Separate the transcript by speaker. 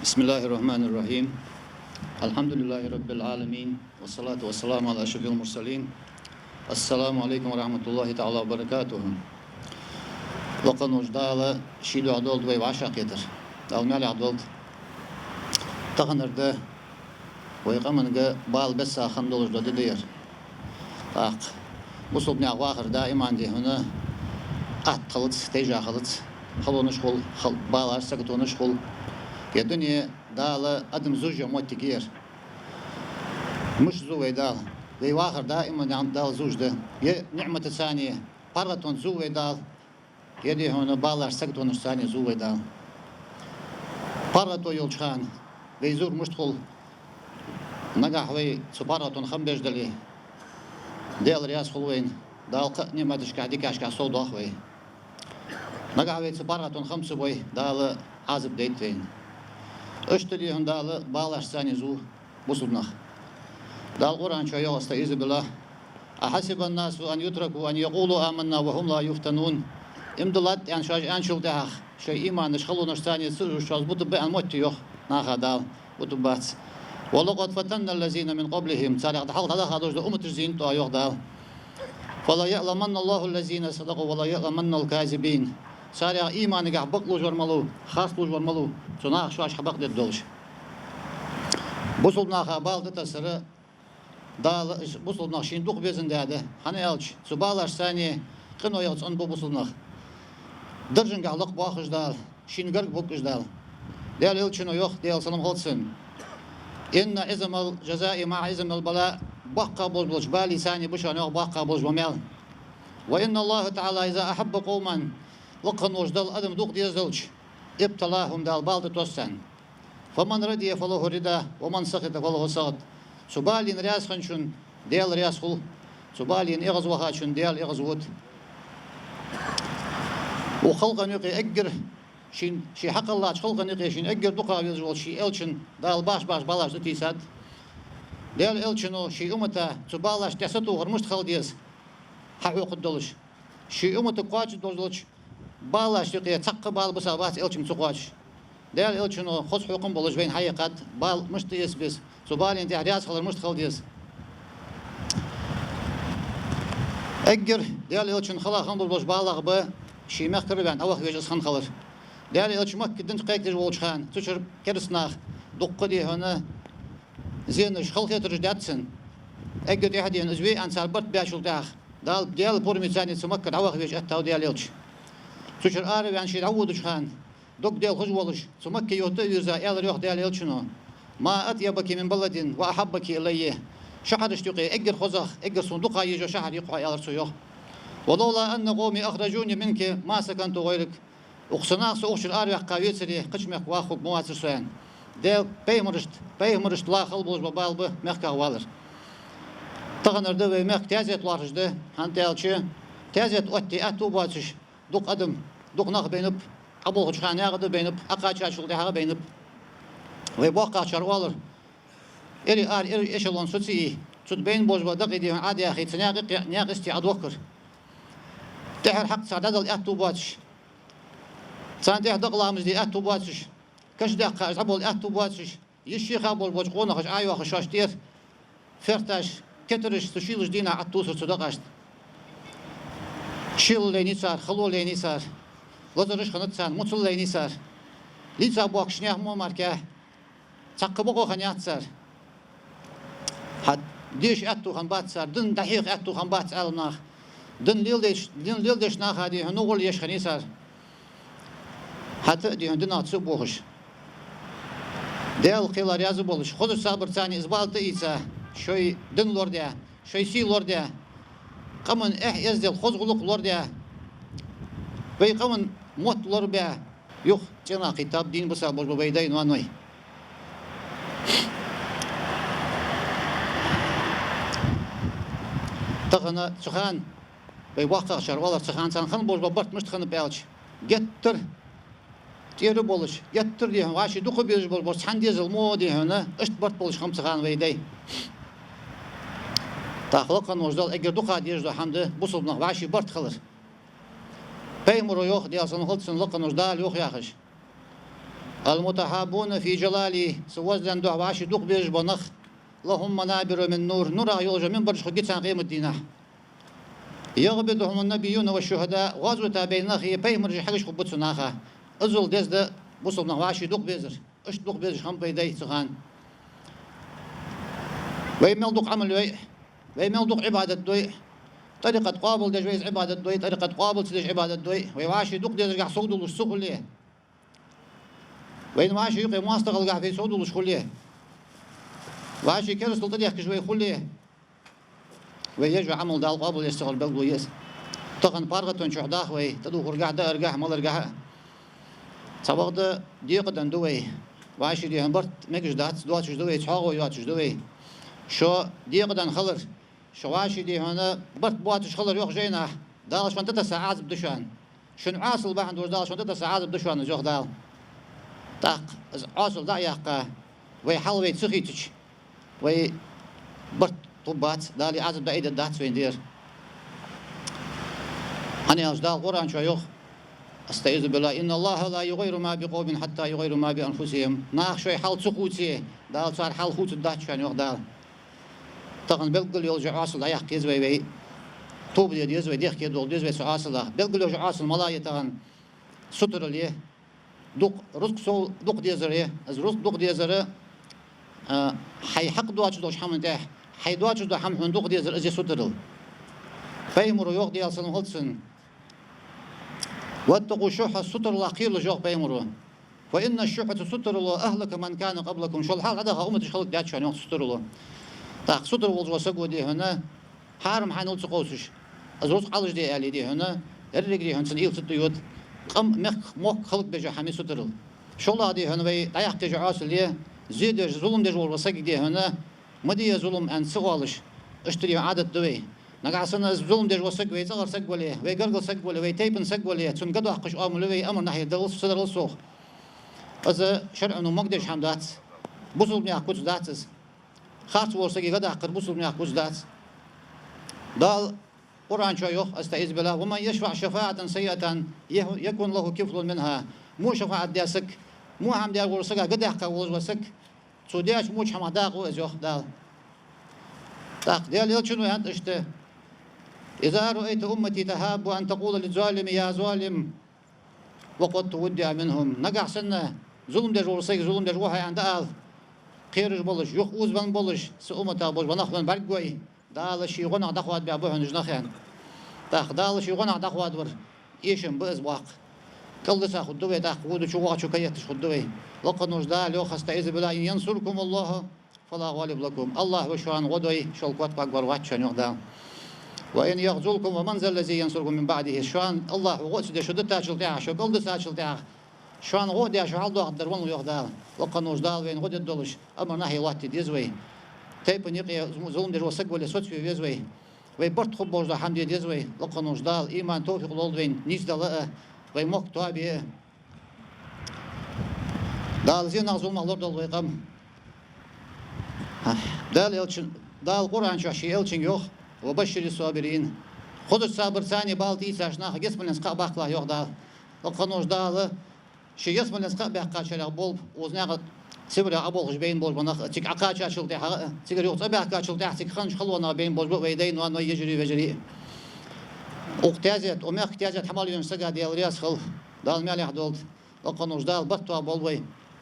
Speaker 1: بسم الله الرحمن الرحيم. الحمد لله رب العالمين والصلاة والسلام على أشرف المرسلين. السلام عليكم ورحمة الله تعالى وبركاته. وقن وجدالة شيدو عدولد وي وعشاق يتر المالي عدولد تغنرد ويقمنغ بال بس آخن دولج دو دير باق مصوب نياغ واخر دائما دي هنا قلت تيجا قلت خلو نشغل بال أرسكتو نشغل يا دنيا دال أدم زوجة موت كير مش زوي دال وي واخر دائما عند دال زوج ده يا نعمة الثانية بارتون زوي دال يدي هنا بالار سكتون الثانية زوي دال بارتو يلشان ويزور مشتغل نجح وي سبارتون خمبش دلي دال رياس خلوين دال نعمة تشكادي كاشكا صودا وي نجح وي سبارتون خمسة وي دال عازب ديتين اشتري هندال بالار ثانية زو بصدنا دال القرآن شوية استعيذ بالله أحسب الناس أن يتركوا أن يقولوا آمنا وهم لا يفتنون امدلت يعني شاج أنشل ده شيء إيمان نشخلوا نشتاني سر شاز بتب أن موت يخ ناخا دال بتبات ولقد فتنا الذين من قبلهم سارع دحق هذا خدوش ده أمة الزين تو يخ دال فلا يعلمن الله الذين صدقوا ولا يعلمن الكاذبين سارع إيمان يقع بقلو جرملو خاص لو جرملو تناخ شاش حبق ددولش بوصلنا خبال تسر دال بوصلنا شين دوق بيزن ده هني ألش سبالار ثانية قنوا يلصن بوصلنا درجن قالق باخش دال شين قرق بوكش دال دال يلشنو يخ دال سلام خلصن إن عزم الجزاء مع عزم البلاء بقى بوز بالي ثاني بشان يخ بقى بوز ومال وإن الله تعالى إذا أحب قوما لقن وجدال أدم دوق ديزلش ابتلاهم دال بالد توسن فمن رضي فله رضا ومن سخط فله سخط سبالين رياس خنشون ديال رياس خل سبالين إغز وخاشون ديال إغز ود وخلق نقي أجر شي حق الله خلق نقي شين أجر دقا يزول شي إلشن دال باش بالاش تيساد ديال إلشنو شي أمتا سبالاش تسطو غرمشت خلديز حقوق الدولش شي أمتا قواج الدولش بالاش تقي تق بال بسابات إلشن تقواج ديال إلشنو خص حكم بولش بين حقيقات بال مش تيس بس سبالين دي رياس خلر مش خلديز أجر ديال إلشن خلا خن بولش بالاغ ب شي مخكر بان أوه يجلس خن خلر ديال إلش مك دنت قيك تجولش خان تشرب كرسناخ دق دي هنا زينش خلق يترجداتسن أجر دي هدي أزوي أن سالبرت بياشول تاخ دال ديال بورمي ثاني سمكر أوه يج أتاو ديال إلش تشر آري بان شي عودش خان دق ديال خجولش سمك يوت يزا إل ريح ديال إلشنو ما أطيبك من بلد وأحبك إليه شحر اشتقي أجر خزخ أجر صندوق يجو شحر يقع إل رسويخ ولولا أن قومي أخرجوني منك ما سكنت غيرك أقصناق سأخشر آري قاوية سري قشمك واخوك مواسر سوين ديل بيمرشت لا خلبوز ببال به مخكا والر تغنر دوي مخ تازيت لارج ده هان تالشي تازيت أتي أتو باتش دوق أدم دوق ناخ بينب أبو خشخان ياغد بينب أقاچا شغل ديها بينب ويبوقع شروالر إلي إشلون سوتسي سوت بين بوز بدق دي عادي أخي تنياق استعاد وكر تحر حق سعداد الأتو باتش سان ده دقلامز دي أتو باتش كش دقة أصحاب الأتو باتش يشي خابول بوج قونا خش أيوة خشاش تير فرتاش كترش تشيلش دينا عطوس صدقاش شيل ليني صار خلو ليني صار لازرش خنت سان مطل ليني صار ليتsa بوكشنيا مو ماركة تقبقو خنيات صار حد ديش أتو خنبات صار دن دقيق أتو خنبات ألناخ دن ليلدش ناخ هذه هنقول يش خني صار حتى دي عندنا تصبوخش ديال قيلار يازو بولش خذ صابر ثاني إزبالت إيسا شوي دن لورديا شوي سي لورديا قمن يزدل خذ غلق لورديا بي قمن موت لوربيا يخ جنا كتاب دين بسا بوش ببيدين وانوي تغنى سخان بي وقت شر والله سخان سان خن بوش ببرت مش تخن بيالش جتر تيرو بولش يتر دي واشي دوخ بيج بول سان دي زلمو دي هنا اشت برت بولش خمس خان ويدي تخلق نوجدال اگر دوخ دي جو حمد بوصلنا واشي برت خلر بيمرو يوخ دي اصلا خلصن لق نوجدال يوخ ياخش المتحابون في جلالي سوزن دع واشي دوق بيج بنخ لهم منابر من نور نور يولج من برج خجيت عن قيم الدينه يغبطهم النبيون والشهداء غزوة بين نخي بيمرج حقش خبط سناخه أزول ديز ده بوصل نواشي دوق بيزر اش دوق بيزر خم بيدي تغان ويمل دوق عمل ويمل دوق عبادة دوي طريقة قابل دجويز عبادة دوي طريقة قابل تدج عبادة دوي ويواشي دوق ديزر قاع صودو للسوق ليه وين واشي يقي مواستغل قاع في صودو للشخليه واشي كرس لطريق كشوي خليه ويجوا عمل دال قابل يستغل بلدو يس تقن بارغتون شهداء وي تدو خرجع دا ارجع مال ارجع صبغد ديق دن دوي واشي دي همبرت مكش دات دواتش دوي تشاغو يواتش دوي شو ديق دن خلر شو واشي دي هنا برت بواتش خلر يوخ جينا دالش وانت تساعات بدشان شن عاصل بعد دور دالش وانت تساعات بدشان زوخ دال طاق عاصل دا يحقا وي حلوي تسخيتش وي برت طبات دالي عازب بعيد الدات وين دير أنا أجدال القرآن شيوخ استعيذ بالله إن الله لا يغير ما بقوم حتى يغيروا ما بأنفسهم ناخ شوي حال سقوطي دال صار حال خوت الدات شيوخ دال تقن بلقل يلجع عاصل أيح كيز وي توب دي ديز وي ديخ كيدول ديز وي سعاصل بلقل يلجع عاصل ملاي تقن ستر ليه دوق رزق سو دوق ديزر از رزق دوق ديزر حي حق دواتش دوش حمن تاح حي دواتش دو حم حندوق ديزر ازي سترل فيمرو يوق ديال سن هولسن واتقوا الشح الستر الاخير لجوق بيمرو وان الشح ستر الله اهلك من كان قبلكم شو الحال هذا امه خلق دات شان يوق ستر الله تاق ستر وزوسق ودي هنا حارم حنول تقوسش ازوس قالج دي علي دي هنا الرجلي هنسن ايل تطيوت قم مخ خلق بجا حمي سترل شو الله دي هنا وي دايق تجعاس ليه زيد ظلم دي وسق دي هنا مدي ظلم ان سوالش اشتري عادة دوي نقعسنا ظلم دي وسق وي صغر سق وليه وي قرقل سق وليه وي تيبن سق وليه تون قدو حقش امر وي امر ناحيه دلس صدر السوق از شرع انه مقدش حمدات بوصل ميا كوت داتس خاص ورسقي قد حقر بوصل ميا كوت دات دال قرآن شيوخ استعيذ بالله ومن يشفع شفاعة سيئة يكون له كفل منها مو شفاعة دياسك مو هم ديال ورسقها قد يحقق وسق سودياش موش حما داقو ازوخ دال داق ديال يلشنو هانت اشته إذا رأيت أمتي تهاب أن تقول للظالم يا ظالم وقد تودع منهم نقع سنة ظلم دير ورسيك ظلم دير وحي عند آل خيرج بولش يخ أوزبان بولش سأمتا بولش ونخبن برقوي دال شي غنع دخوات بيعبوها نجنخيان داق دال شي غنع دخوات ور إيشم بإزواق كل سا خدوي داق ودو شو شو كيتش خدوي لقد نجدال يوخ استعيذ بالله إن ينصركم الله فلا غالب لكم الله وشوان غدوي شلقوات أكبر واتشان يغدال وإن يغزلكم ومن ذا الذي ينصركم من بعده شوان الله وقت دي شدت تاجل تاع شو قلد تاجل تاع شوان غود يا شو حالدو قدر ون يغدال لقد نجدال وين غد الدولش أمر نهي وقت ديزوي تيبن يقي ظلم دير وسق ولا صوت في ديزوي ويبرت خب بوجه حمد ديزوي لقد نجدال إيمان توفيق لولدوين نجدال ويموك توابي دال زين ظلم الله دول ويقام دال يلشن دال قرآن شو شيء يلشن يوخ وبشر الصابرين خذ الصابر ثاني بالتي ساشنا جسم النسقاء باقلا يوخ دال لقنوش دال شي جسم النسقاء باقلا شرع بول وزناغ سبر ابو بين بول بنخ تك عقاش شل تاع سيجر يوخ باقلا شل تاع تك خنش خلونا بين بول ويدين وانه يجري وجري اختيازات وما اختيازات حمال ينسقا ديال رياس خلف دال مالي حدولت لقنوش دال بطوا بول وي